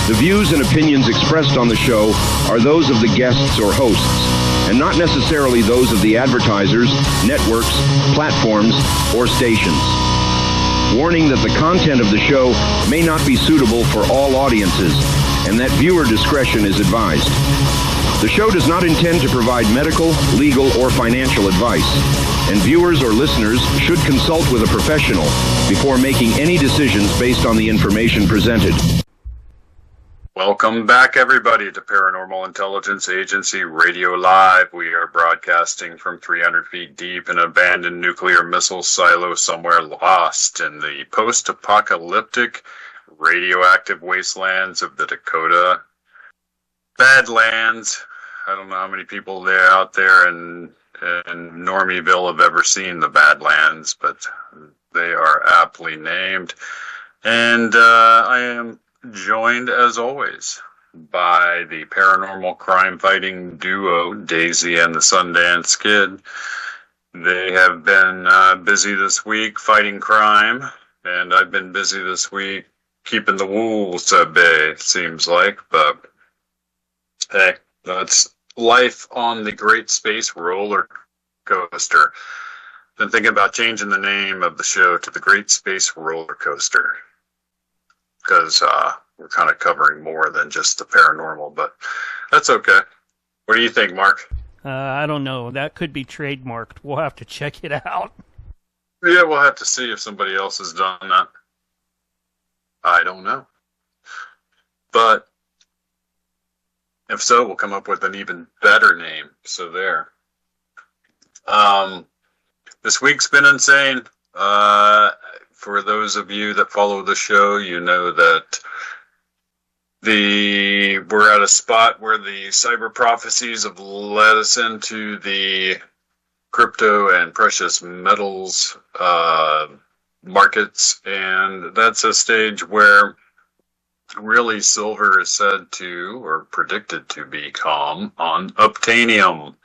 The views and opinions expressed on the show are those of the guests or hosts, and not necessarily those of the advertisers, networks, platforms, or stations. Warning that the content of the show may not be suitable for all audiences, and that viewer discretion is advised. The show does not intend to provide medical, legal, or financial advice, and viewers or listeners should consult with a professional before making any decisions based on the information presented. Welcome back, everybody, to Paranormal Intelligence Agency Radio Live. We are broadcasting from 300 feet deep in an abandoned nuclear missile silo somewhere lost in the post-apocalyptic radioactive wastelands of the Dakota Badlands. I don't know how many people out there in Normieville have ever seen the Badlands, but they are aptly named. And I am joined, as always, by the paranormal crime-fighting duo, Daisy and the Sundance Kid. They have been busy this week fighting crime, and I've been busy this week keeping the wolves at bay, seems like. But, hey, that's life on the Great Space Roller Coaster. Been thinking about changing the name of the show to the Great Space Roller Coaster, because we're kind of covering more than just the paranormal, but that's okay. What do you think, Mark? I don't know. That could be trademarked. We'll have to check it out. Yeah, we'll have to see if somebody else has done that. I don't know. But if so, we'll come up with an even better name. So there. This week's been insane. For those of you that follow the show, you know that we're at a spot where the cyber prophecies have led us into the crypto and precious metals markets, and that's a stage where really silver is said to, or predicted to, become on obtainium,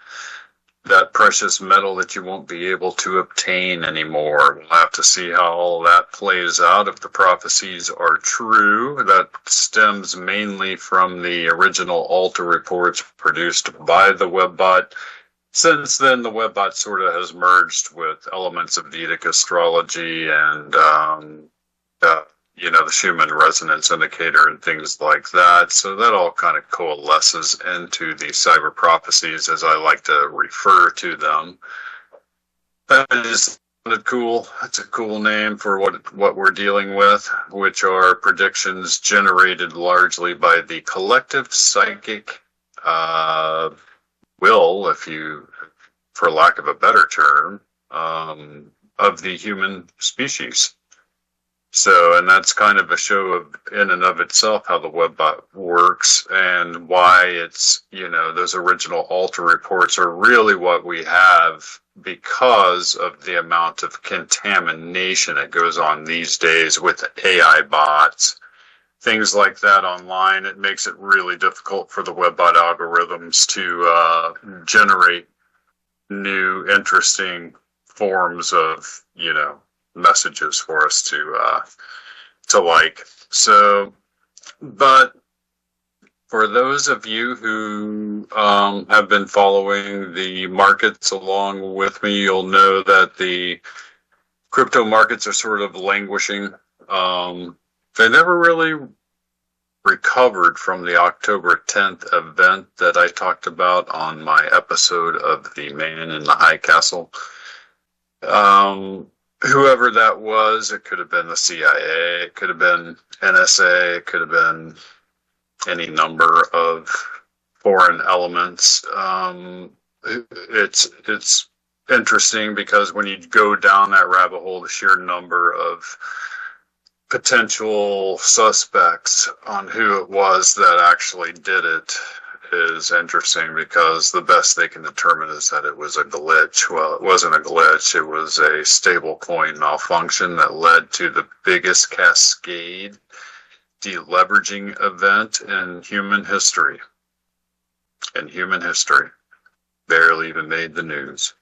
that precious metal that you won't be able to obtain anymore. We'll have to see how all that plays out. If the prophecies are true, that stems mainly from the original Alta reports produced by the Webbot. Since then, the Webbot sort of has merged with elements of Vedic astrology and the Schumann resonance indicator and things like that. So that all kind of coalesces into the cyber prophecies, as I like to refer to them. That is cool. That's a cool name for what we're dealing with, which are predictions generated largely by the collective psychic will, for lack of a better term, of the human species. So, and that's kind of a show in and of itself, how the Webbot works and why it's, those original Alta reports are really what we have because of the amount of contamination that goes on these days with AI bots, things like that online. It makes it really difficult for the Webbot algorithms to generate new, interesting forms of, messages for us to like. So, but for those of you who have been following the markets along with me, you'll know that the crypto markets are sort of languishing. They never really recovered from the October 10th event that I talked about on my episode of The Man in the High Castle. Whoever that was, it could have been the CIA, it could have been NSA, it could have been any number of foreign elements. It's interesting because when you go down that rabbit hole, the sheer number of potential suspects on who it was that actually did it is interesting, because the best they can determine is that it was a glitch. Well, it wasn't a glitch. It was a stable coin malfunction that led to the biggest cascade deleveraging event in human history. Barely even made the news.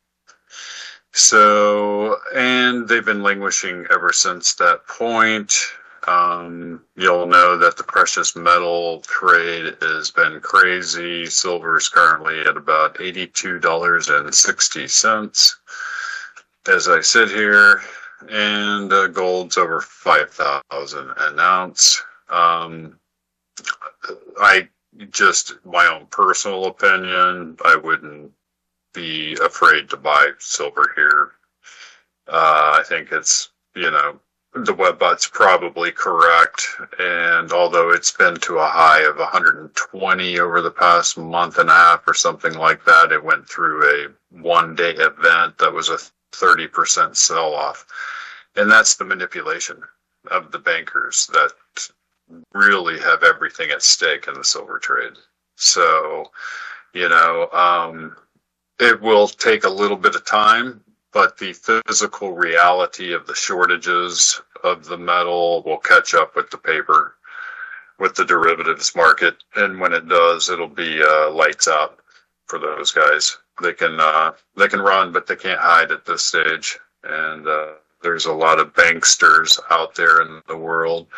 So, and they've been languishing ever since that point. You'll know that the precious metal trade has been crazy. Silver is currently at about $82.60 as I sit here, and gold's over 5,000 an ounce. My own personal opinion, I wouldn't be afraid to buy silver here. I think it's, the Webbot's probably correct, and although it's been to a high of 120 over the past month and a half or something like that, it went through a one-day event that was a 30% sell-off. And that's the manipulation of the bankers that really have everything at stake in the silver trade. So, it will take a little bit of time, but the physical reality of the shortages of the metal will catch up with the paper, with the derivatives market. And when it does, it'll be lights out for those guys. They can run, but they can't hide at this stage. And there's a lot of banksters out there in the world.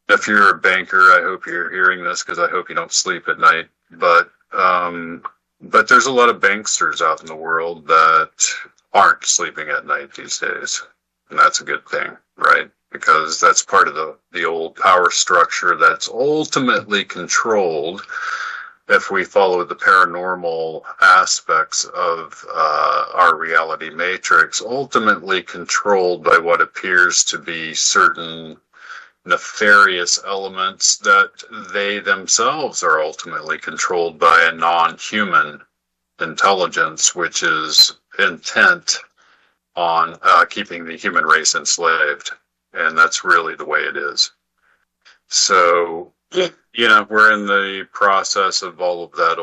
If you're a banker, I hope you're hearing this, because I hope you don't sleep at night. But there's a lot of banksters out in the world that aren't sleeping at night these days. And that's a good thing, right? Because that's part of the old power structure that's ultimately controlled, if we follow the paranormal aspects of our reality matrix, ultimately controlled by what appears to be certain nefarious elements that they themselves are ultimately controlled by a non-human intelligence, which is intent on keeping the human race enslaved. And that's really the way it is. So, we're in the process of all of that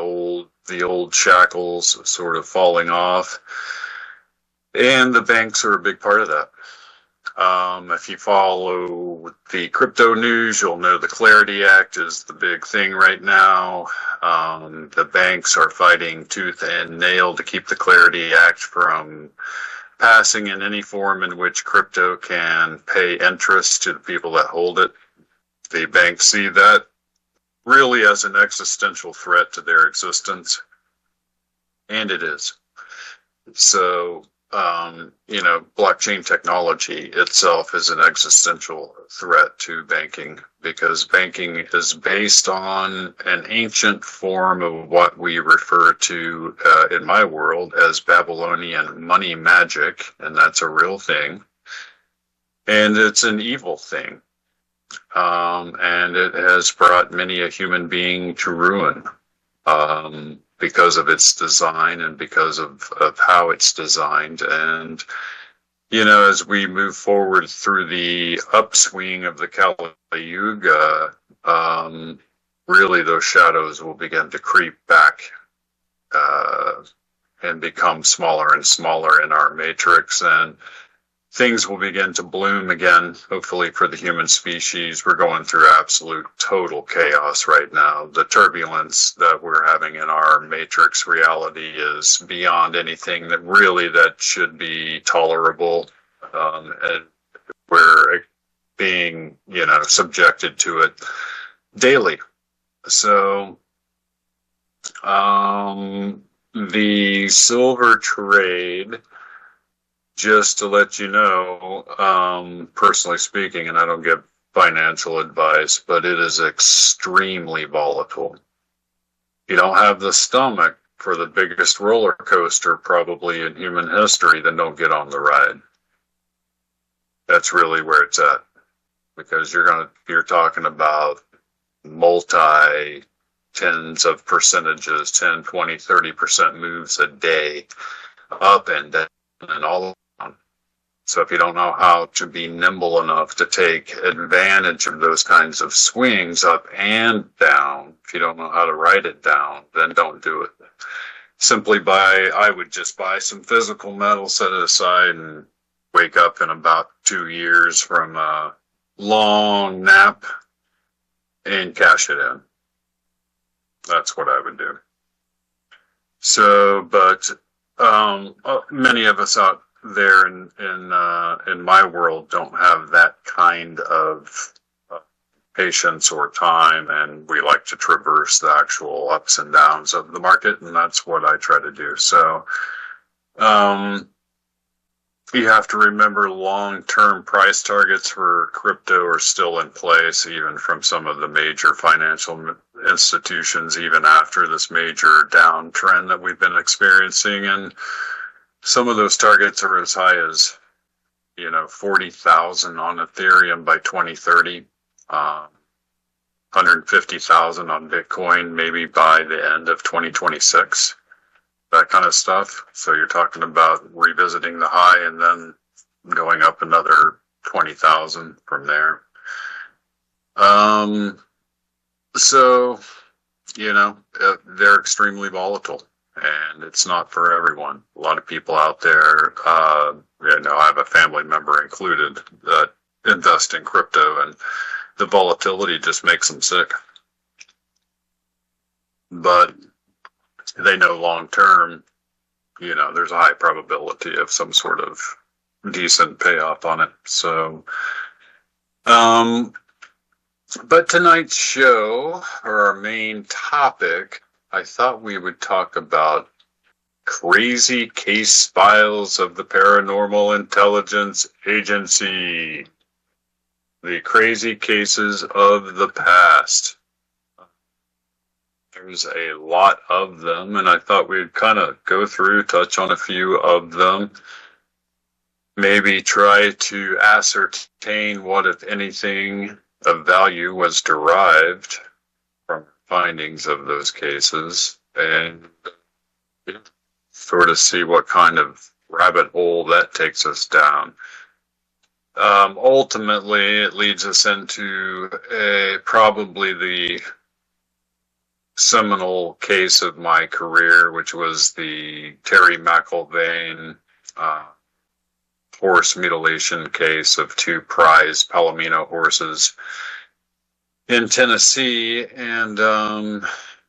the old shackles sort of falling off. And the banks are a big part of that. If you follow the crypto news, you'll know the Clarity Act is the big thing right now. The banks are fighting tooth and nail to keep the Clarity Act from passing in any form in which crypto can pay interest to the people that hold it. The banks see that really as an existential threat to their existence, and it is. So, blockchain technology itself is an existential threat to banking, because banking is based on an ancient form of what we refer to in my world as Babylonian money magic, and that's a real thing. And it's an evil thing. And it has brought many a human being to ruin. Because of its design and because of how it's designed. And, as we move forward through the upswing of the Kali Yuga, really those shadows will begin to creep back and become smaller and smaller in our matrix, and things will begin to bloom again, hopefully for the human species. We're going through absolute total chaos right now. The turbulence that we're having in our matrix reality is beyond anything that should be tolerable. And we're being, subjected to it daily. So, the silver trade, just to let you know, personally speaking, and I don't give financial advice, but it is extremely volatile. If you don't have the stomach for the biggest roller coaster probably in human history, then don't get on the ride. That's really where it's at. Because you're talking about tens of percentages, 10, 20, 30% moves a day, up and down and all. So if you don't know how to be nimble enough to take advantage of those kinds of swings up and down, if you don't know how to write it down, then don't do it. I would just buy some physical metal, set it aside, and wake up in about 2 years from a long nap and cash it in. That's what I would do. So, but many of us out there in my world don't have that kind of patience or time, and we like to traverse the actual ups and downs of the market, and that's what I try to do. So you have to remember long-term price targets for crypto are still in place, even from some of the major financial institutions, even after this major downtrend that we've been experiencing. And some of those targets are as high as, 40,000 on Ethereum by 2030, 150,000 on Bitcoin, maybe by the end of 2026. That kind of stuff. So you're talking about revisiting the high and then going up another 20,000 from there. So, they're extremely volatile, and it's not for everyone. A lot of people out there, I have a family member included that invest in crypto, and the volatility just makes them sick. But they know long term, there's a high probability of some sort of decent payoff on it. So, but tonight's show, or our main topic, I thought we would talk about crazy case files of the Paranormal Intelligence Agency. The crazy cases of the past. There's a lot of them, and I thought we'd kind of go through, touch on a few of them, maybe try to ascertain what, if anything, of value was derived from findings of those cases, and sort of see what kind of rabbit hole that takes us down. Ultimately, it leads us into probably the seminal case of my career, which was the Terry McIlvaine horse mutilation case of 2 prize Palomino horses in Tennessee. And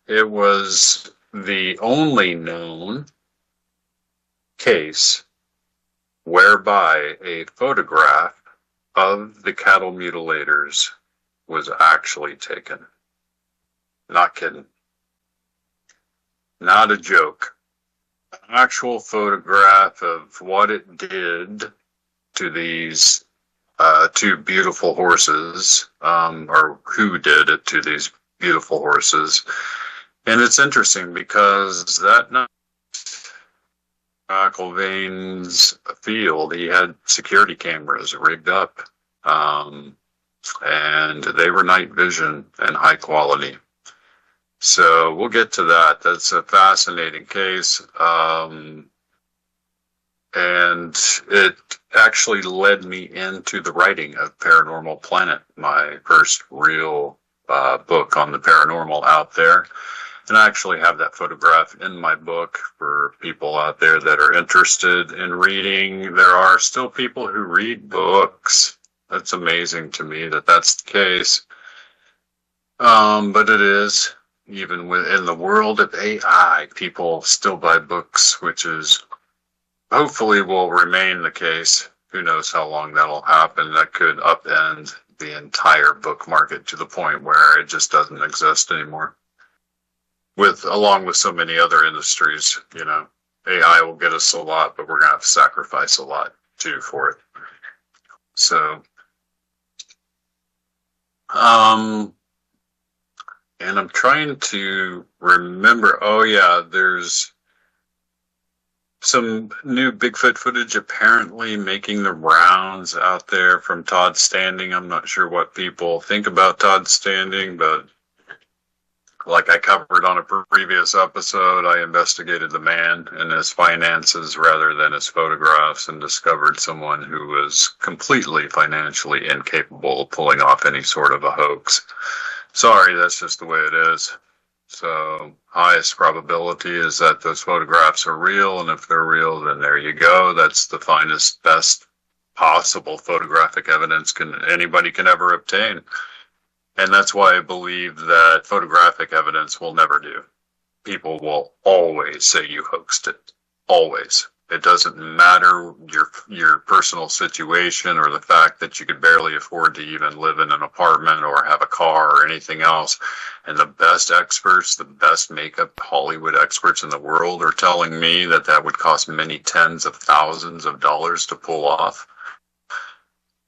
it was the only known case whereby a photograph of the cattle mutilators was actually taken. Not kidding. Not a joke. An actual photograph of what it did to these 2 beautiful horses, or who did it to these beautiful horses. And it's interesting because that night, McIlvaine's field, he had security cameras rigged up, and they were night vision and high quality. So we'll get to that. That's a fascinating case. And it actually led me into the writing of Paranormal Planet, my first real book on the paranormal out there. And I actually have that photograph in my book for people out there that are interested in reading. There are still people who read books. That's amazing to me that that's the case. But it is. Even within the world of AI, people still buy books, which is hopefully will remain the case. Who knows how long that'll happen. That could upend the entire book market to the point where it just doesn't exist anymore. Along with so many other industries, AI will get us a lot, but we're going to have to sacrifice a lot too for it. So, and I'm trying to remember, there's some new Bigfoot footage apparently making the rounds out there from Todd Standing. I'm not sure what people think about Todd Standing, but like I covered on a previous episode, I investigated the man and his finances rather than his photographs and discovered someone who was completely financially incapable of pulling off any sort of a hoax. Sorry, that's just the way it is. So, highest probability is that those photographs are real, and if they're real, then there you go. That's the finest, best possible photographic evidence anybody can ever obtain. And that's why I believe that photographic evidence will never do. People will always say you hoaxed it. Always. It doesn't matter your personal situation or the fact that you could barely afford to even live in an apartment or have a car or anything else. And the best experts, the best makeup Hollywood experts in the world are telling me that that would cost many tens of thousands of dollars to pull off.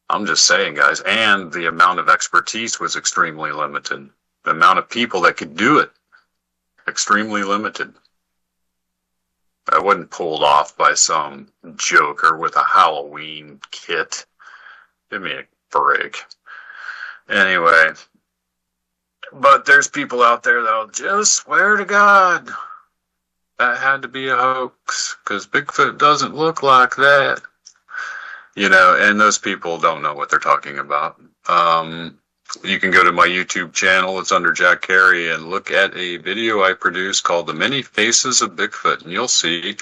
I'm just saying, guys. And the amount of expertise was extremely limited. The amount of people that could do it, extremely limited. I wasn't pulled off by some joker with a Halloween kit. Give me a break. Anyway, but there's people out there that'll just swear to God that had to be a hoax because Bigfoot doesn't look like that. You know, and those people don't know what they're talking about. You can go to my YouTube channel, it's under Jack Carey, and look at a video I produced called The Many Faces of Bigfoot, and you'll see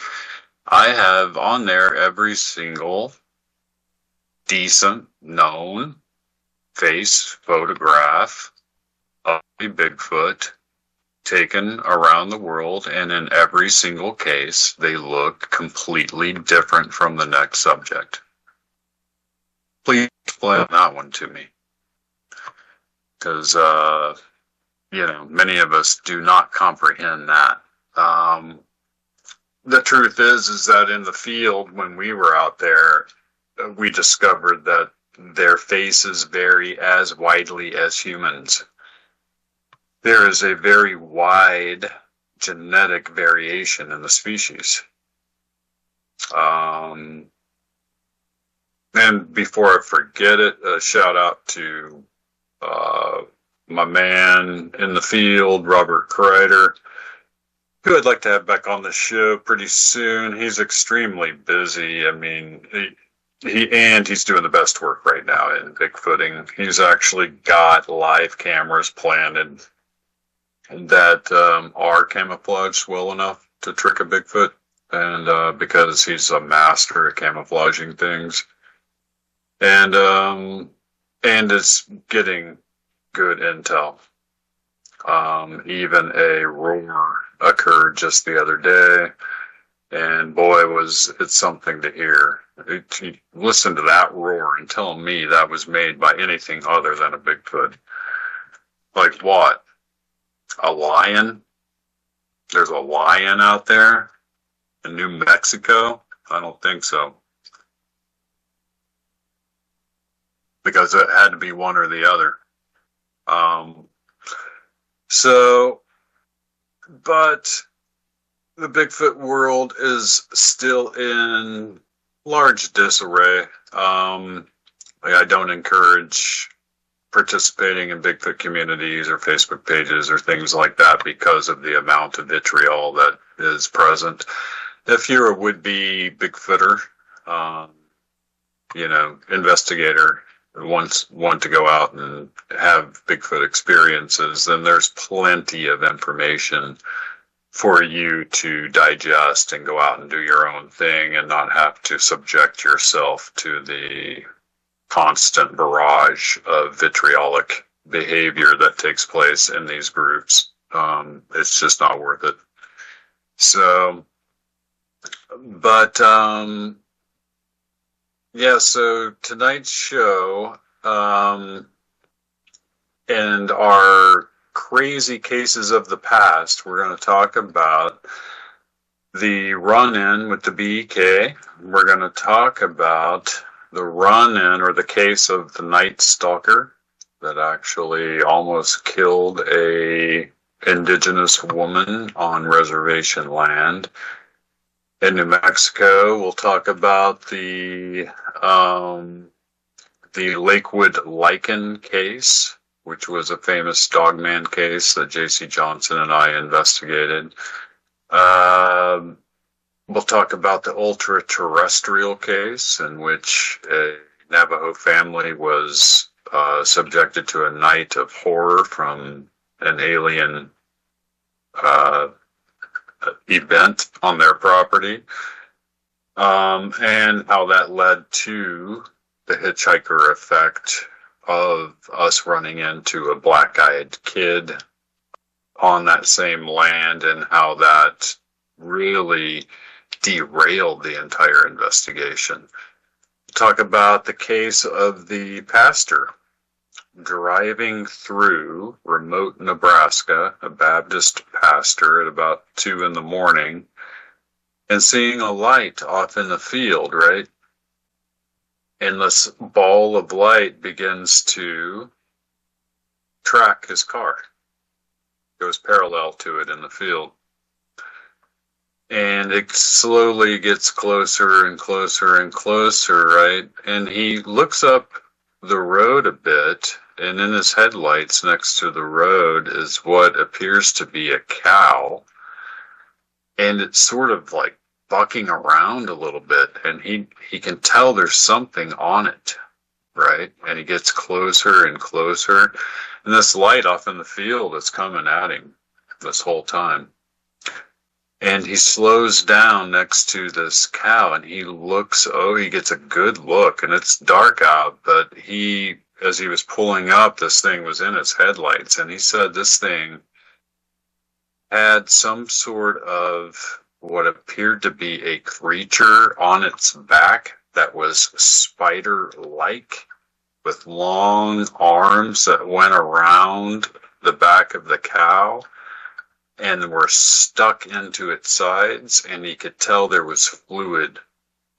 I have on there every single decent, known face photograph of a Bigfoot taken around the world, and in every single case, they look completely different from the next subject. Please explain that one to me. Because, you know, many of us do not comprehend that. The truth is that in the field, when we were out there, we discovered that their faces vary as widely as humans. There is a very wide genetic variation in the species. And before I forget it, a shout out to my man in the field, Robert Kreider, who I'd like to have back on the show pretty soon. He's extremely busy. I mean, he's doing the best work right now in Bigfooting. He's actually got live cameras planted that are camouflaged well enough to trick a Bigfoot, and because he's a master at camouflaging things, and it's getting good intel. Even a roar occurred just the other day, and boy, was it something to hear. Listen to that roar and tell me that was made by anything other than a Bigfoot. Like what? A lion? There's a lion out there in New Mexico? I don't think so. Because it had to be one or the other. But the Bigfoot world is still in large disarray. I don't encourage participating in Bigfoot communities or Facebook pages or things like that because of the amount of vitriol that is present. If you're a would-be Bigfooter, investigator, want to go out and have Bigfoot experiences, then there's plenty of information for you to digest and go out and do your own thing and not have to subject yourself to the constant barrage of vitriolic behavior that takes place in these groups. It's just not worth it. So tonight's show, and our crazy cases of the past, we're going to talk about the run-in with the BEK. We're going to talk about the run-in or the case of the Night Stalker that actually almost killed a indigenous woman on reservation land in New Mexico. We'll talk about the Lakewood Lichen case, which was a famous dogman case that J.C. Johnson and I investigated. We'll talk about the ultra-terrestrial case in which a Navajo family was subjected to a night of horror from an alien event on their property, and how that led to the hitchhiker effect of us running into a black-eyed kid on that same land, and how that really derailed the entire investigation. Talk about the case of the pastor driving through remote Nebraska, a Baptist pastor, at about 2 a.m, and seeing a light off in the field, right? And this ball of light begins to track his car. Goes parallel to it in the field. And it slowly gets closer and closer and closer, right? And he looks up the road a bit, and in his headlights next to the road is what appears to be a cow. And it's sort of like bucking around a little bit, and he can tell there's something on it, right? And he gets closer and closer, and this light off in the field is coming at him this whole time. And he slows down next to this cow, and he gets a good look, and it's dark out, but as he was pulling up, this thing was in his headlights, and he said this thing had some sort of what appeared to be a creature on its back that was spider-like, with long arms that went around the back of the cow and were stuck into its sides, and he could tell there was fluid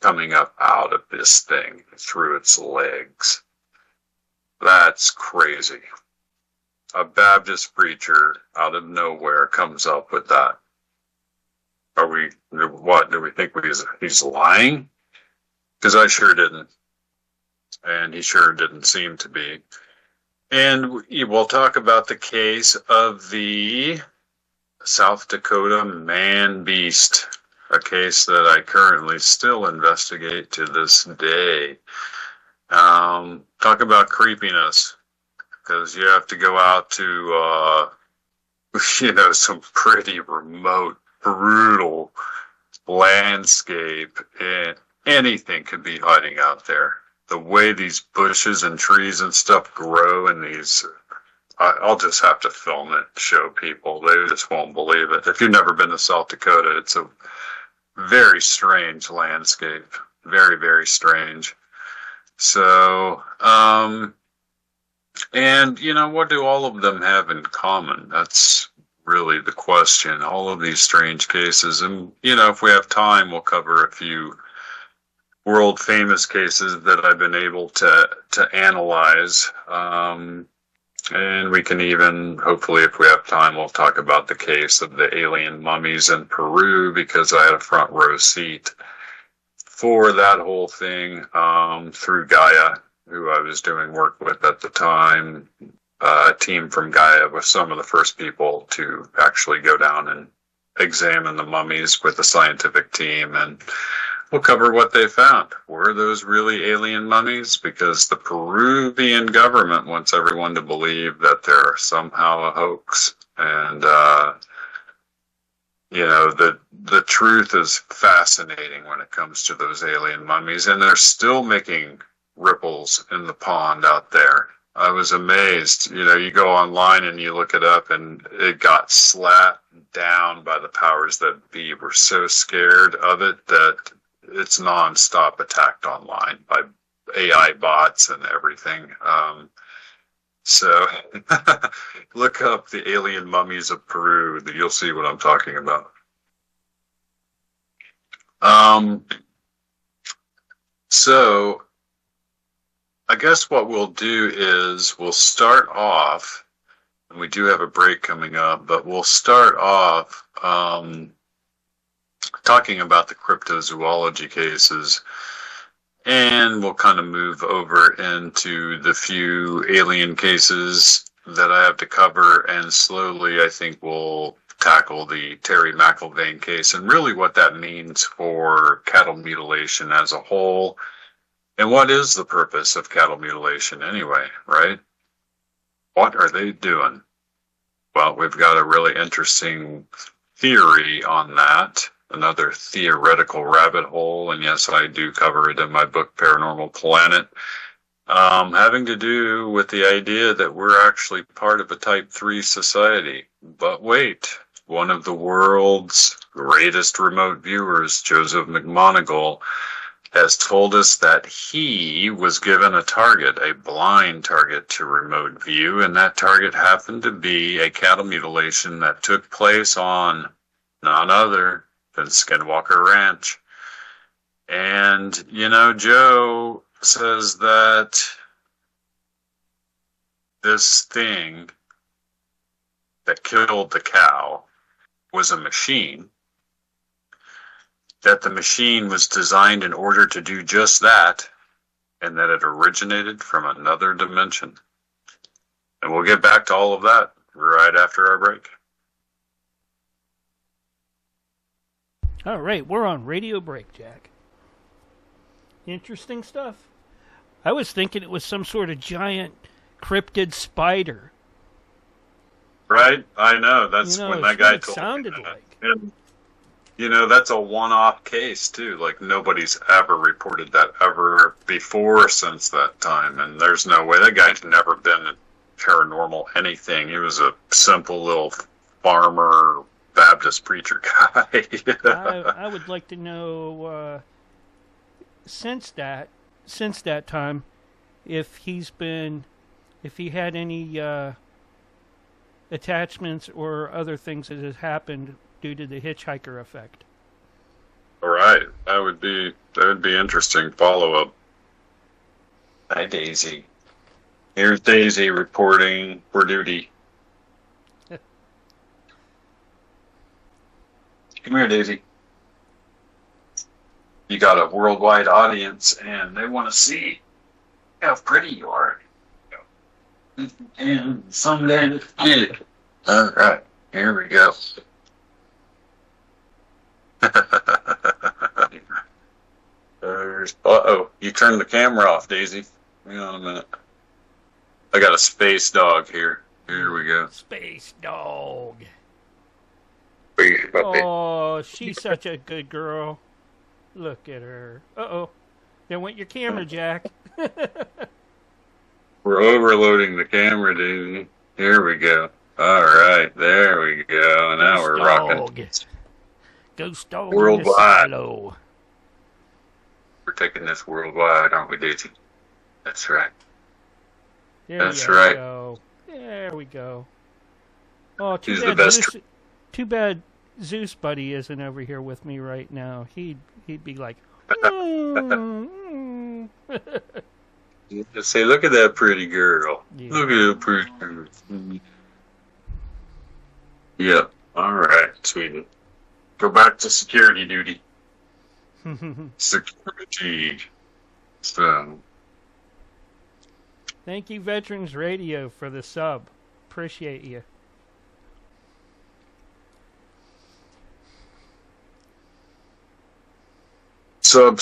coming up out of this thing through its legs. That's crazy. A Baptist preacher out of nowhere comes up with that. Do we think he's lying? Because I sure didn't. And he sure didn't seem to be. And we'll talk about the case of the South Dakota man-beast, a case that I currently still investigate to this day. Talk about creepiness, because you have to go out to, some pretty remote, brutal landscape, and anything could be hiding out there. The way these bushes and trees and stuff grow in these, I'll just have to film it, show people. They just won't believe it. If you've never been to South Dakota, it's a very strange landscape. Very, very strange. So, and, what do all of them have in common? That's really the question. All of these strange cases. And, if we have time, we'll cover a few world famous cases that I've been able to analyze. And we can even, hopefully, if we have time, we'll talk about the case of the alien mummies in Peru, because I had a front row seat for that whole thing through Gaia, who I was doing work with at the time. A team from Gaia was some of the first people to actually go down and examine the mummies with the scientific team, and we'll cover what they found. Were those really alien mummies? Because the Peruvian government wants everyone to believe that they're somehow a hoax. And, the truth is fascinating when it comes to those alien mummies. And they're still making ripples in the pond out there. I was amazed. You go online and you look it up, and it got slapped down by the powers that be. We're so scared of it that it's non-stop attacked online by AI bots and everything. So look up the alien mummies of Peru. You'll see what I'm talking about. So I guess what we'll do is we'll start off, and we do have a break coming up, but we'll start off talking about the cryptozoology cases, and we'll kind of move over into the few alien cases that I have to cover, and slowly I think we'll tackle the Terry McIlvaine case and really what that means for cattle mutilation as a whole. And what is the purpose of cattle mutilation anyway, right? What are they doing? Well, we've got a really interesting theory on that. Another theoretical rabbit hole, and yes, I do cover it in my book, Paranormal Planet, having to do with the idea that we're actually part of a Type 3 society. But wait, one of the world's greatest remote viewers, Joseph McMoneagle, has told us that he was given a target, a blind target to remote view, and that target happened to be a cattle mutilation that took place on none other than Skinwalker Ranch. And, you know, Joe says that this thing that killed the cow was a machine, that the machine was designed in order to do just that, and that it originated from another dimension. And we'll get back to all of that right after our break. All right, we're on radio break, Jack. Interesting stuff. I was thinking it was some sort of giant cryptid spider. Right? I know. That's when that guy told me sounded that. like. And, you know, that's a one-off case, too. Like, nobody's ever reported that ever before since that time. And there's no way. That guy's never been a paranormal anything. He was a simple little farmer, Baptist preacher guy. I would like to know, since that time, if he had any attachments or other things that has happened due to the hitchhiker effect. All right, that would be interesting follow-up. Hi, Daisy. Here's Daisy reporting for duty. Come here, Daisy. You got a worldwide audience, and they want to see how pretty you are. And someday, all right, here we go. Uh-oh, you turned the camera off, Daisy. Hang on a minute. I got a space dog here. Here we go. Space dog. Space puppy. Oh, she's such a good girl. Look at her. Uh-oh. There went your camera, Jack. We're overloading the camera, Daisy. Here we go. All right, there we go. Now we're rocking. Ghost dog worldwide. We're taking this worldwide, aren't we, Daisy? That's right. That's right. There we go. Oh, too bad Zeus Buddy isn't over here with me right now. He'd be like, Say, look at that pretty girl. Yeah. Look at that pretty girl. Yep. All right, sweetie. Go back to security duty. Security. So. Thank you, Veterans Radio, for the sub. Appreciate you. Sub.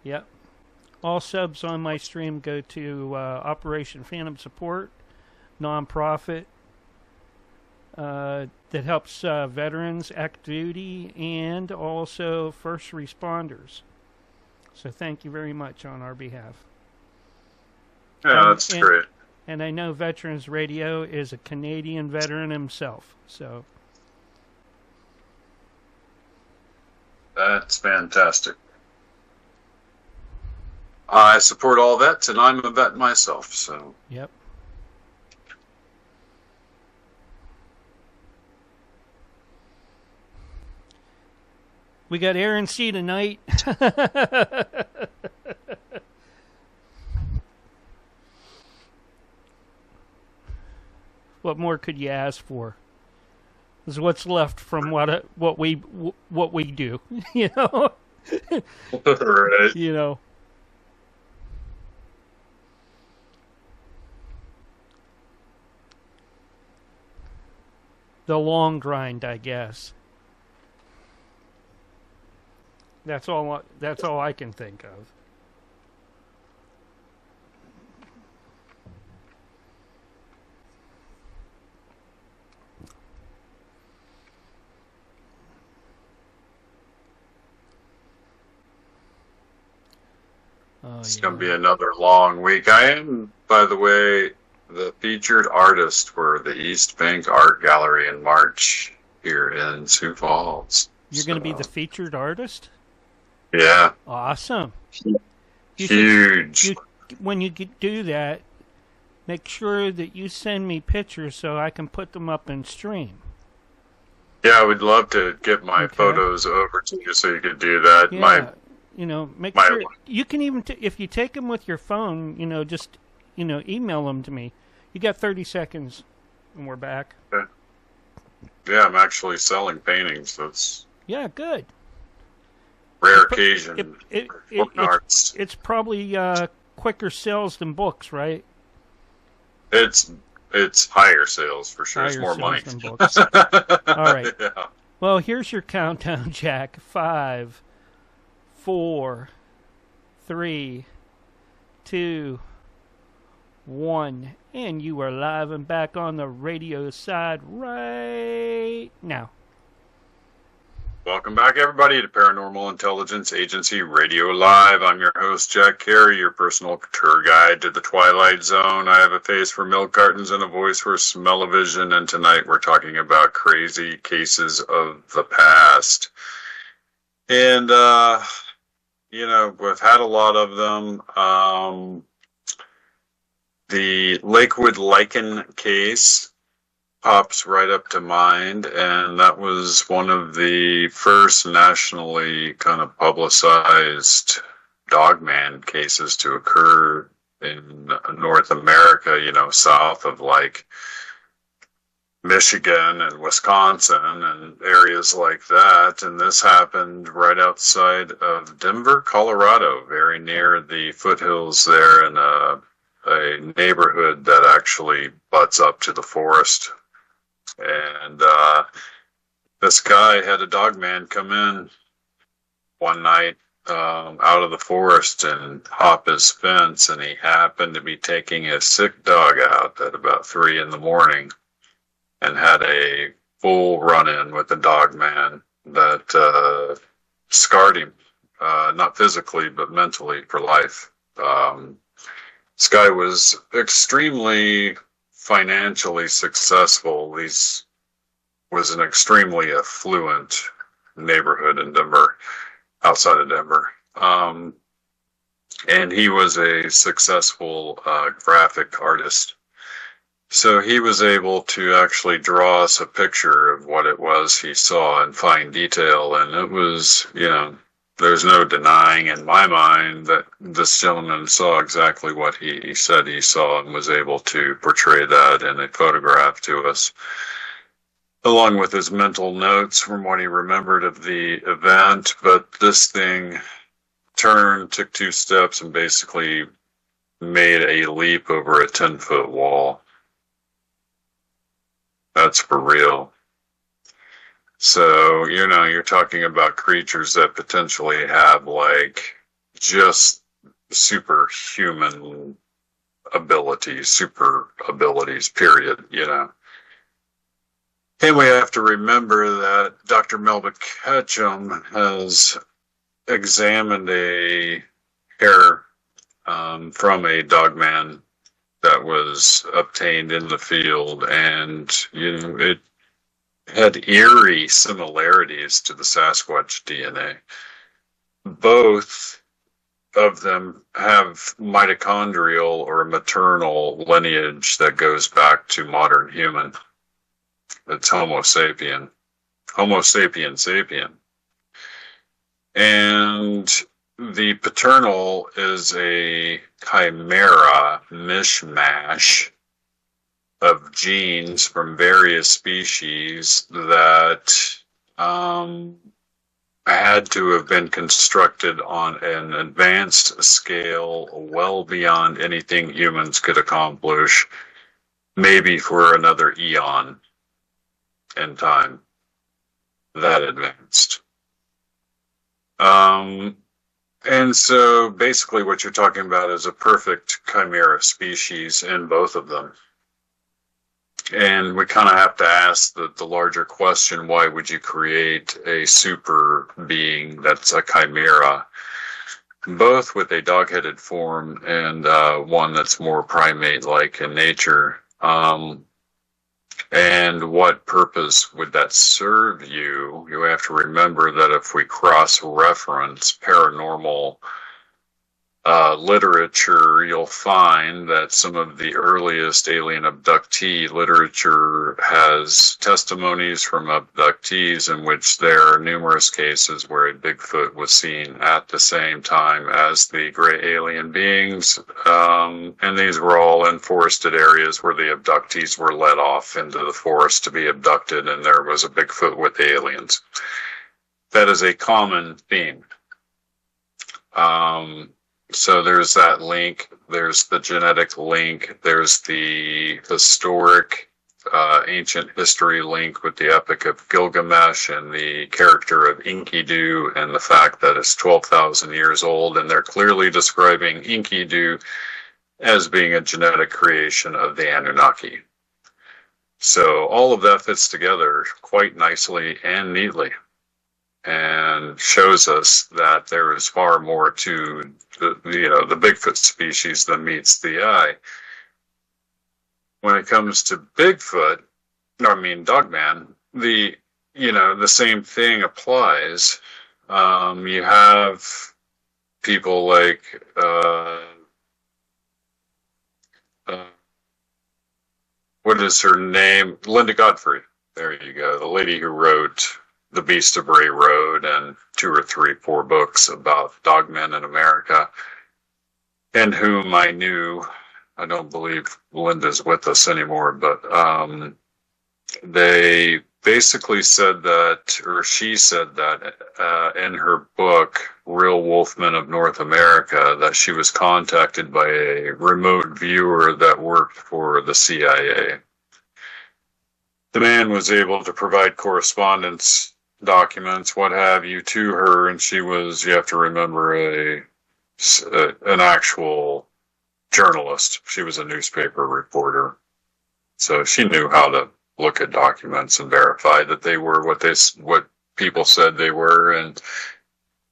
Yep. All subs on my stream go to Operation Phantom Support, nonprofit that helps veterans, active duty, and also first responders. So thank you very much on our behalf. Yeah, that's great. And I know Veterans Radio is a Canadian veteran himself, so. That's fantastic. I support all vets, and I'm a vet myself, so. Yep. We got Aaron C. tonight. What more could you ask for? This is what's left from what we do, you know. Right. You know. The long grind, I guess. That's all I can think of. It's going to be another long week. I am, by the way, The featured artists were the East Bank Art Gallery in March here in Sioux Falls. You're going to be the featured artist? Yeah. Awesome. Huge. When you do that, make sure that you send me pictures so I can put them up in stream. Yeah, I would love to get my photos over to you so you could do that. Yeah, make sure you can even if you take them with your phone, just email them to me. You got 30 seconds, and we're back. Yeah, I'm actually selling paintings. That's good. Rare occasion. It's probably quicker sales than books, right? It's higher sales for sure. It's more money than books. All right. Yeah. Well, here's your countdown, Jack. 5, 4, 3, 2, 1, and you are live and back on the radio side right now. Welcome back, everybody, to Paranormal Intelligence Agency Radio Live. I'm your host, Jack Carey, your personal tour guide to the Twilight Zone. I have a face for milk cartons and a voice for smell-o-vision, and tonight we're talking about crazy cases of the past. And, we've had a lot of them. The Lakewood Lichen case pops right up to mind, and that was one of the first nationally kind of publicized dogman cases to occur in North America, south of like Michigan and Wisconsin and areas like that. And this happened right outside of Denver, Colorado, very near the foothills there in a neighborhood that actually butts up to the forest. And this guy had a dog man come in one night out of the forest and hop his fence, and he happened to be taking his sick dog out at about 3 in the morning and had a full run-in with the dog man that scarred him, not physically but mentally for life. This guy was extremely financially successful. This was an extremely affluent neighborhood in Denver, outside of Denver. And he was a successful graphic artist. So he was able to actually draw us a picture of what it was he saw in fine detail. And it was, there's no denying in my mind that this gentleman saw exactly what he said he saw and was able to portray that in a photograph to us, along with his mental notes from what he remembered of the event. But this thing took 2 steps, and basically made a leap over a 10-foot wall. That's for real. So, you're talking about creatures that potentially have just superhuman abilities, super abilities, period, And we have to remember that Dr. Melba Ketchum has examined a hair from a dogman that was obtained in the field, and, it had eerie similarities to the Sasquatch DNA. Both of them have mitochondrial or maternal lineage that goes back to modern human. It's Homo sapien. Homo sapien sapien. And the paternal is a chimera mishmash of genes from various species that had to have been constructed on an advanced scale well beyond anything humans could accomplish, maybe for another eon in time. That advanced. And so basically what you're talking about is a perfect chimera species in both of them. And we kind of have to ask the larger question, why would you create a super being that's a chimera? both with a dog-headed form and one that's more primate-like in nature. And what purpose would that serve you? You have to remember that if we cross-reference paranormal literature, you'll find that some of the earliest alien abductee literature has testimonies from abductees in which there are numerous cases where a Bigfoot was seen at the same time as the gray alien beings. And these were all in forested areas where the abductees were led off into the forest to be abducted, and there was a Bigfoot with the aliens. That is a common theme. So there's that link, there's the genetic link, there's the historic, ancient history link with the Epic of Gilgamesh and the character of Enkidu and the fact that it's 12,000 years old, and they're clearly describing Enkidu as being a genetic creation of the Anunnaki. So all of that fits together quite nicely and neatly, and shows us that there is far more to the Bigfoot species than meets the eye. When it comes to Bigfoot, Dogman, the same thing applies. You have people like what is her name? Linda Godfrey. There you go. The lady who wrote The Beast of Bray Road and 2 or 3, 4 books about dogmen in America, and whom I knew. I don't believe Linda's with us anymore, but they basically said that, or she said that in her book, Real Wolfmen of North America, that she was contacted by a remote viewer that worked for the CIA. The man was able to provide correspondence, documents, what have you, to her, and she was, you have to remember, an actual journalist. She was a newspaper reporter, so she knew how to look at documents and verify that they were what people said they were, and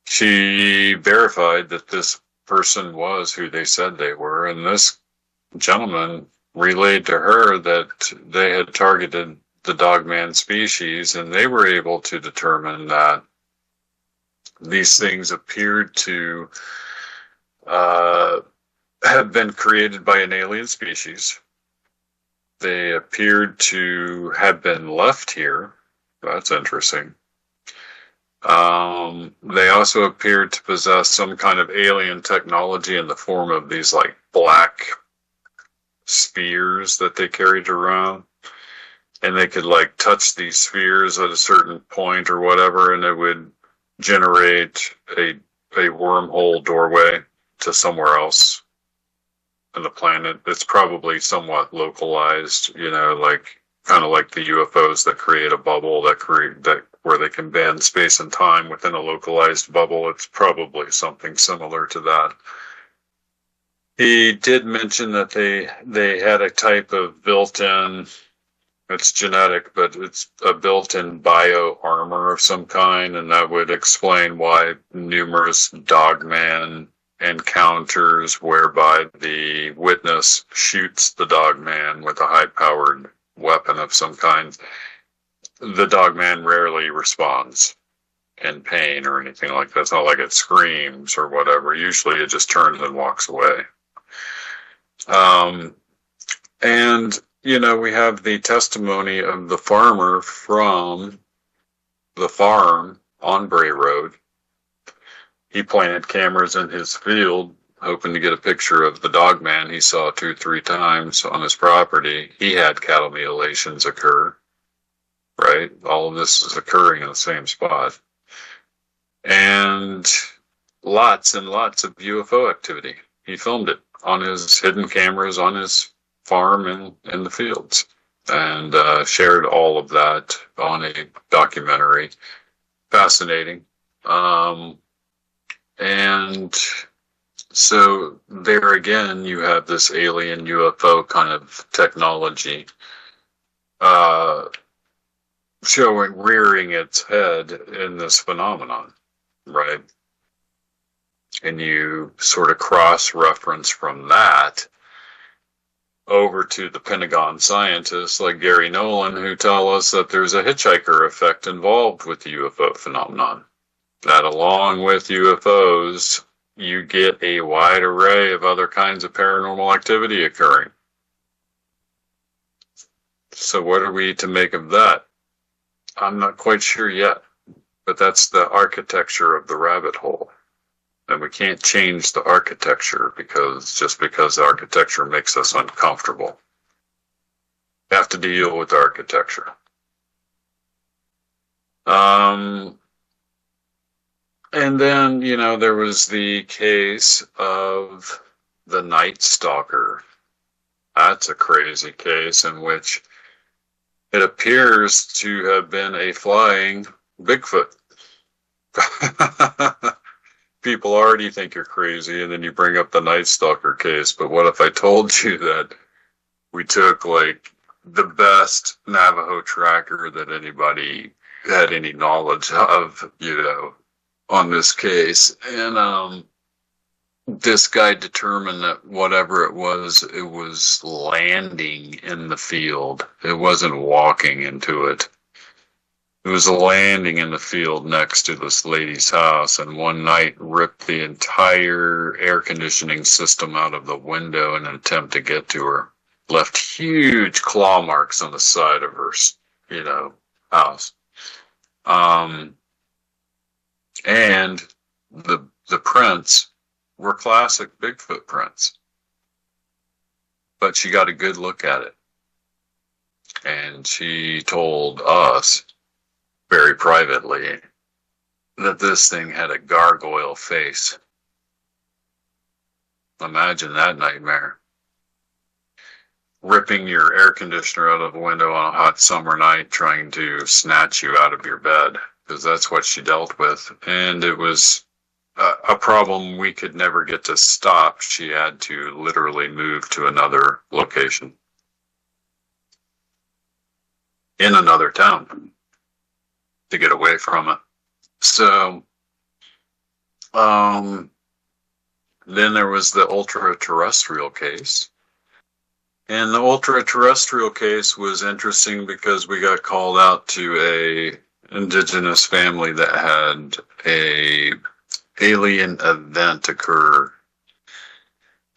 she verified that this person was who they said they were, and this gentleman relayed to her that they had targeted the dogman species, and they were able to determine that these things appeared to have been created by an alien species. They appeared to have been left here. That's interesting. They also appeared to possess some kind of alien technology in the form of these like black spheres that they carried around. And they could like touch these spheres at a certain point or whatever, and it would generate a wormhole doorway to somewhere else on the planet. It's probably somewhat localized, like kind of like the UFOs that create a bubble that where they can bend space and time within a localized bubble. It's probably something similar to that. He did mention that they had a type of built-in, it's genetic, but it's a built-in bio armor of some kind, and that would explain why numerous dogman encounters whereby the witness shoots the dogman with a high-powered weapon of some kind, the dogman rarely responds in pain or anything like that. It's not like it screams or whatever. Usually it just turns and walks away. And we have the testimony of the farmer from the farm on Bray Road. He planted cameras in his field, hoping to get a picture of the dogman he saw 2 or 3 times on his property. He had cattle mutilations occur, right? All of this is occurring in the same spot. And lots and lots of UFO activity. He filmed it on his hidden cameras on his farm and in the fields, and shared all of that on a documentary. Fascinating. And so there again, you have this alien UFO kind of technology rearing its head in this phenomenon, right? and you sort of cross-reference from that over to the Pentagon scientists like Gary Nolan, who tell us that there's a hitchhiker effect involved with the UFO phenomenon. That along with UFOs, you get a wide array of other kinds of paranormal activity occurring. So what are we to make of that? I'm not quite sure yet, but that's the architecture of the rabbit hole. And we can't change the architecture just because the architecture makes us uncomfortable. We have to deal with the architecture. And then, there was the case of the Night Stalker. That's a crazy case in which it appears to have been a flying Bigfoot. People already think you're crazy, and then you bring up the Night Stalker case. But what if I told you that we took, the best Navajo tracker that anybody had any knowledge of, on this case, and this guy determined that whatever it was landing in the field. It wasn't walking into it. It was landing in the field next to this lady's house, and one night ripped the entire air conditioning system out of the window in an attempt to get to her. Left huge claw marks on the side of her, house. And the prints were classic Bigfoot prints. But she got a good look at it. And she told us, very privately, that this thing had a gargoyle face. Imagine that nightmare. Ripping your air conditioner out of the window on a hot summer night, trying to snatch you out of your bed, because that's what she dealt with. And it was a problem we could never get to stop. She had to literally move to another location in another town to get away from it. So, then there was the ultra-terrestrial case. And the ultra-terrestrial case was interesting because we got called out to a indigenous family that had a alien event occur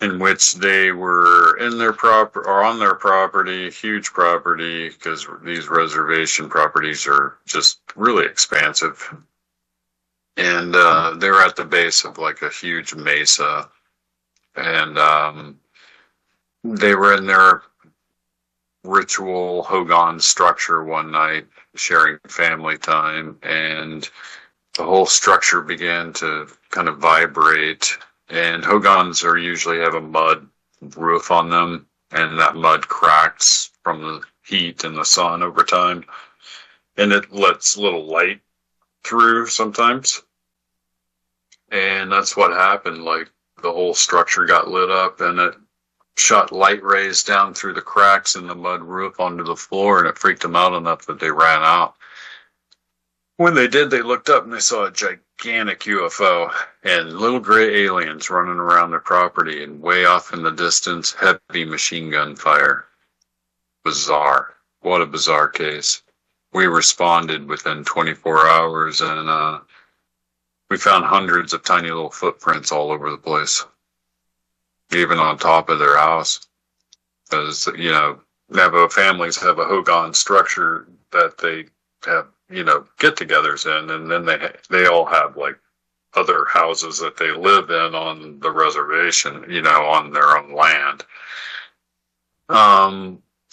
in which they were in their on their property, huge property, because these reservation properties are just really expansive. And they were at the base of a huge mesa. And they were in their ritual Hogan structure one night, sharing family time, and the whole structure began to kind of vibrate. And Hogans usually have a mud roof on them, and that mud cracks from the heat and the sun over time, and it lets little light through sometimes. And that's what happened. The whole structure got lit up, and it shot light rays down through the cracks in the mud roof onto the floor, and it freaked them out enough that they ran out. When they did, they looked up and they saw a gigantic UFO and little gray aliens running around their property, and way off in the distance, heavy machine gun fire. Bizarre. What a bizarre case. We responded within 24 hours, and we found hundreds of tiny little footprints all over the place, even on top of their house. Because, Navajo families have a Hogan structure that they have, get-togethers in, and then they all have other houses that they live in on the reservation, on their own land.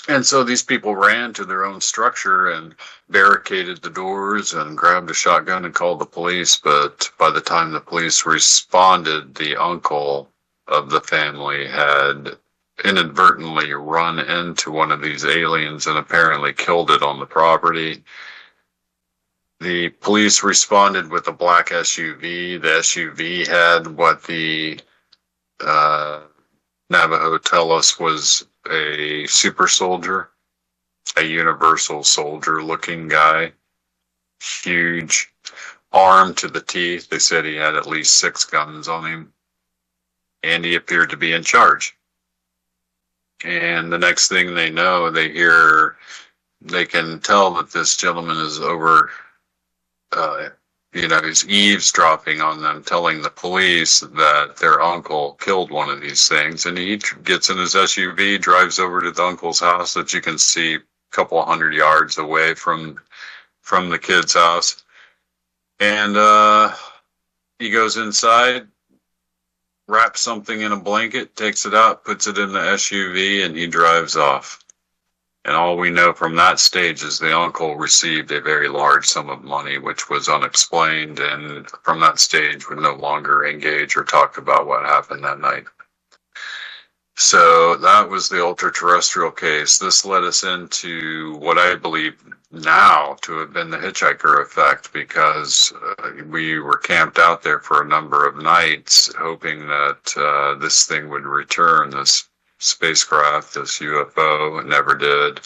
And so these people ran to their own structure and barricaded the doors and grabbed a shotgun and called the police. But by the time the police responded, the uncle of the family had inadvertently run into one of these aliens and apparently killed it on the property. The police responded with a black SUV. The SUV had what the Navajo tell us was a super soldier, a universal soldier looking guy, huge, armed to the teeth. They said he had at least 6 guns on him, and he appeared to be in charge. And the next thing they know, they can tell that this gentleman is over, he's eavesdropping on them, telling the police that their uncle killed one of these things. And he gets in his SUV, drives over to the uncle's house that you can see a couple 100 yards away from the kid's house. And he goes inside, wraps something in a blanket, takes it out, puts it in the SUV, and he drives off. And all we know from that stage is the uncle received a very large sum of money, which was unexplained, and from that stage would no longer engage or talk about what happened that night. So that was the ultra-terrestrial case. This led us into what I believe now to have been the hitchhiker effect, because we were camped out there for a number of nights hoping that this thing would return, this spacecraft, this UFO. It never did.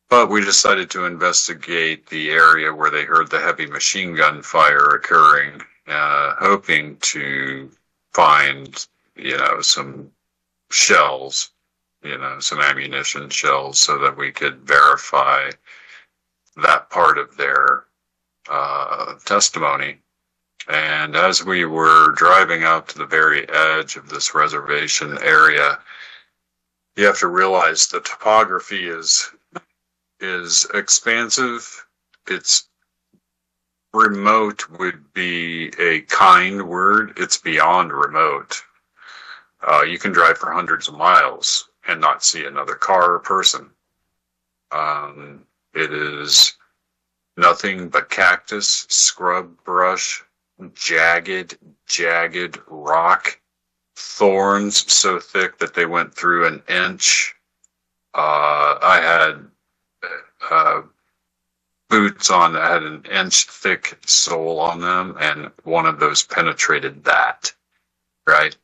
But we decided to investigate the area where they heard the heavy machine gun fire occurring, hoping to find, some shells, some ammunition shells, so that we could verify that part of their testimony. And as we were driving out to the very edge of this reservation area, you have to realize the topography is expansive. It's remote would be a kind word. It's beyond remote. You can drive for hundreds of miles and not see another car or person. It is nothing but cactus, scrub brush, jagged rock, thorns so thick that they went through an inch. I had boots on that had an inch thick sole on them, and one of those penetrated that, right?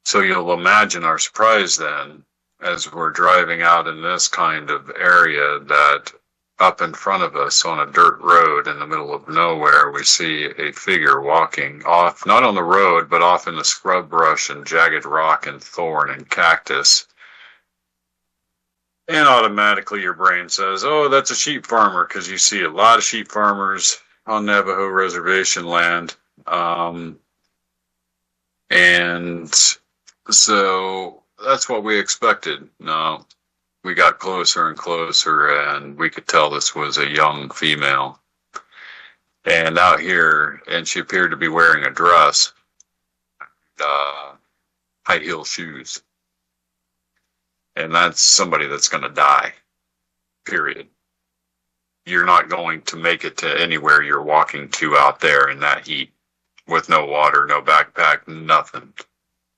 So you'll imagine our surprise then, as we're driving out in this kind of area, that up in front of us on a dirt road in the middle of nowhere, we see a figure walking off, not on the road, but off in the scrub brush and jagged rock and thorn and cactus. And automatically your brain says, oh, that's a sheep farmer, because you see a lot of sheep farmers on Navajo reservation land. And so that's what we expected. No. We got closer and closer, and we could tell this was a young female. And out here, and she appeared to be wearing a dress, high heel shoes. And that's somebody that's going to die, period. You're not going to make it to anywhere you're walking to out there in that heat with no water, no backpack, nothing.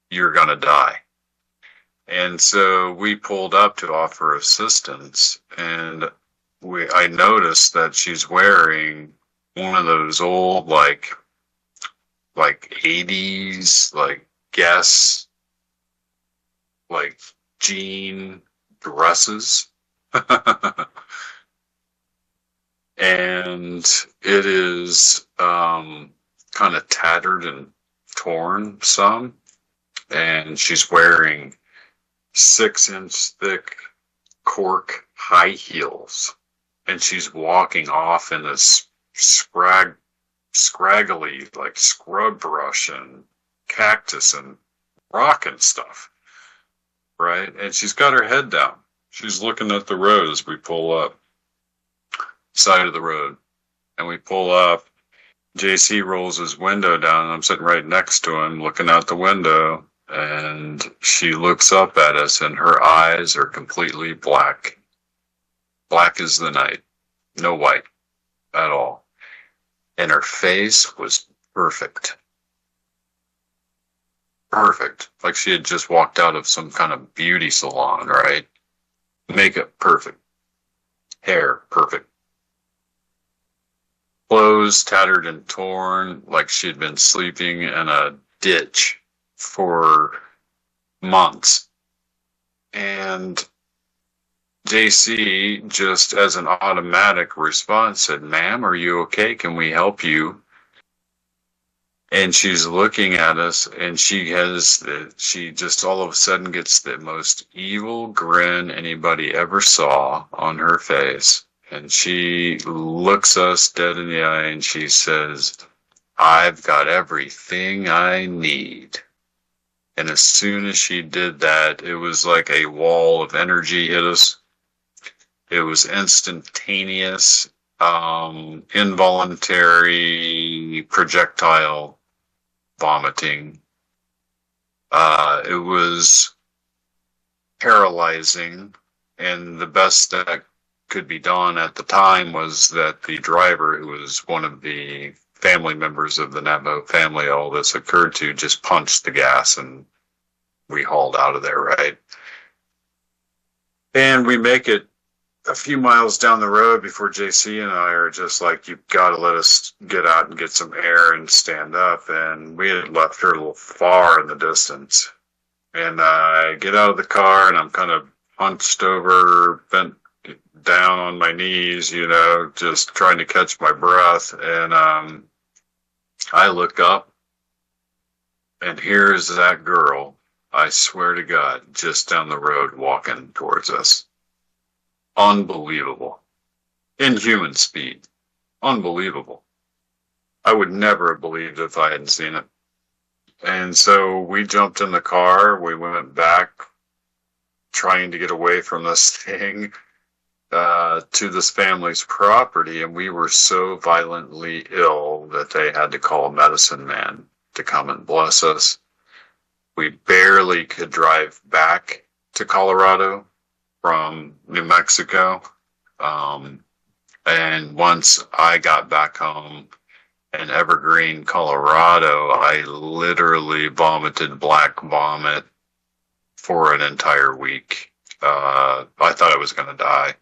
You're going to die. And so we pulled up to offer assistance, and I noticed that she's wearing one of those old, like 80s, like Guess, like jean dresses. And it is kind of tattered and torn some, and she's wearing 6-inch thick cork high heels, and she's walking off in this scraggly, like scrub brush and cactus and rock and stuff, right? And she's got her head down. She's looking at the road as we pull up, side of the road, and we pull up. JC rolls his window down, and I'm sitting right next to him looking out the window. And she looks up at us, and her eyes are completely black. Black as the night. No white at all. And her face was perfect. Perfect. Like she had just walked out of some kind of beauty salon, right? Makeup perfect. Hair perfect. Clothes tattered and torn, like she'd been sleeping in a ditch for months. And JC, just as an automatic response, said, "Ma'am, are you okay? Can we help you?" And she's looking at us, and she just all of a sudden gets the most evil grin anybody ever saw on her face. And she looks us dead in the eye, and she says, "I've got everything I need." And as soon as she did that, it was like a wall of energy hit us. It was instantaneous, involuntary projectile vomiting. It was paralyzing, and the best that could be done at the time was that the driver, who was one of the family members of the Navajo family all this occurred to, just punched the gas, and we hauled out of there, right? And we make it a few miles down the road before JC and I are just like, "You've got to let us get out and get some air and stand up." And we had left her a little far in the distance. And I get out of the car, and I'm kind of hunched over, bent down on my knees, just trying to catch my breath. And I look up, and here's that girl, I swear to God, just down the road walking towards us. Unbelievable. Inhuman speed. Unbelievable. I would never have believed it if I hadn't seen it. And so we jumped in the car. We went back trying to get away from this thing to this family's property. And we were so violently ill that they had to call a medicine man to come and bless us. We barely could drive back to Colorado from New Mexico. And once I got back home in Evergreen, Colorado, I literally vomited black vomit for an entire week. I thought I was going to die.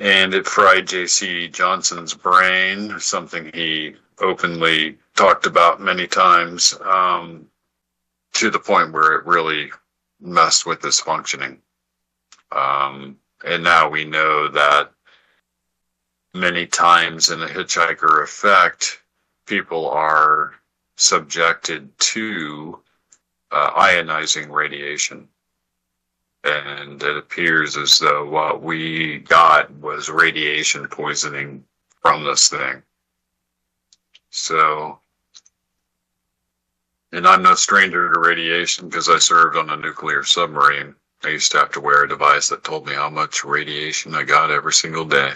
And it fried J.C. Johnson's brain, something he openly talked about many times, to the point where it really messed with his functioning. And now we know that many times in the hitchhiker effect, people are subjected to ionizing radiation. And it appears as though what we got was radiation poisoning from this thing. So, and I'm no stranger to radiation because I served on a nuclear submarine. I used to have to wear a device that told me how much radiation I got every single day.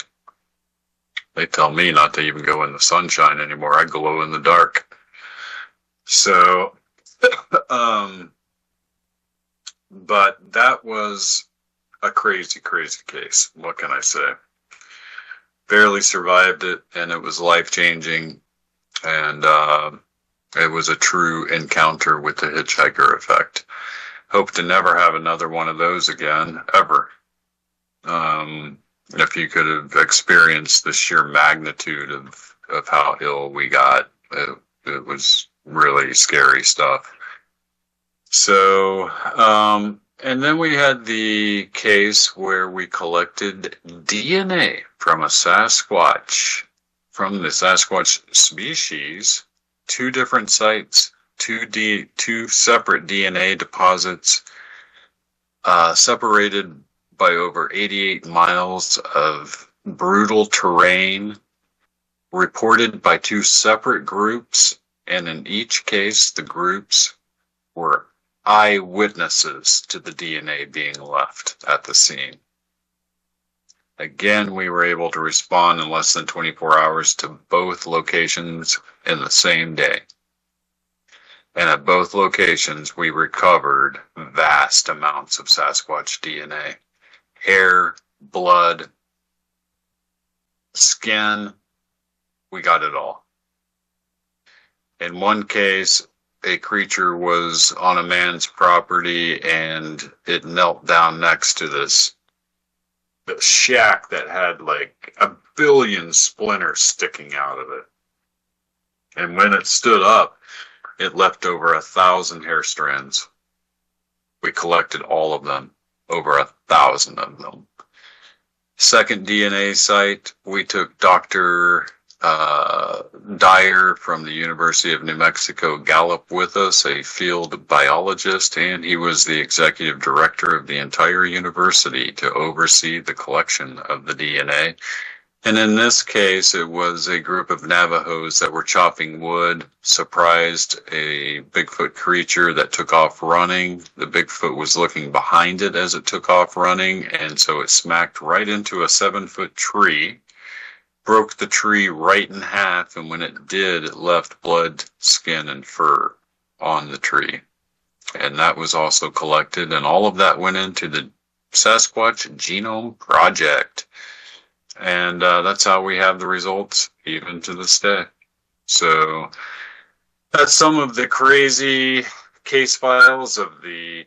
They tell me not to even go in the sunshine anymore. I glow in the dark. So, but that was a crazy, crazy case. What can I say? Barely survived it, and it was life-changing, and it was a true encounter with the hitchhiker effect. Hope to never have another one of those again, ever. If you could have experienced the sheer magnitude of how ill we got, it was really scary stuff. So, and then we had the case where we collected DNA from a Sasquatch, from the Sasquatch species, 2 different sites, 2 separate DNA deposits, separated by over 88 miles of brutal terrain, reported by 2 separate groups, and in each case, the groups were eyewitnesses to the DNA being left at the scene. Again, we were able to respond in less than 24 hours to both locations in the same day. And at both locations, we recovered vast amounts of Sasquatch DNA. Hair, blood, skin, we got it all. In one case, a creature was on a man's property and it knelt down next to this shack that had like 1 billion splinters sticking out of it. And when it stood up, it left over 1,000 hair strands. We collected all of them over 1,000 of them. Second DNA site, we took Dr. Dyer from the University of New Mexico Gallup with us, a field biologist, and he was the executive director of the entire university to oversee the collection of the DNA. And in this case, it was a group of Navajos that were chopping wood, surprised a Bigfoot creature that took off running. The Bigfoot was looking behind it as it took off running, and so it smacked right into a 7-foot tree, broke the tree right in half, and when it did, it left blood, skin, and fur on the tree. And that was also collected, and all of that went into the Sasquatch Genome Project. And that's how we have the results, even to this day. So that's some of the crazy case files of the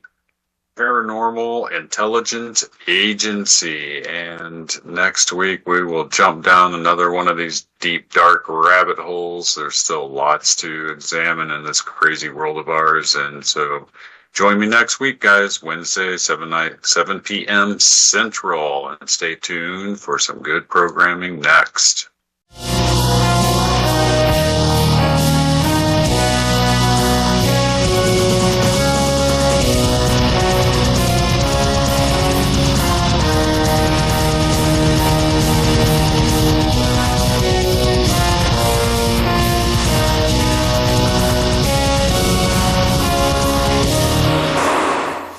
Paranormal Intelligence Agency. And next week we will jump down another one of these deep, dark rabbit holes. There's still lots to examine in this crazy world of ours. And so join me next week, guys, Wednesday, 7 p.m. Central. And stay tuned for some good programming next.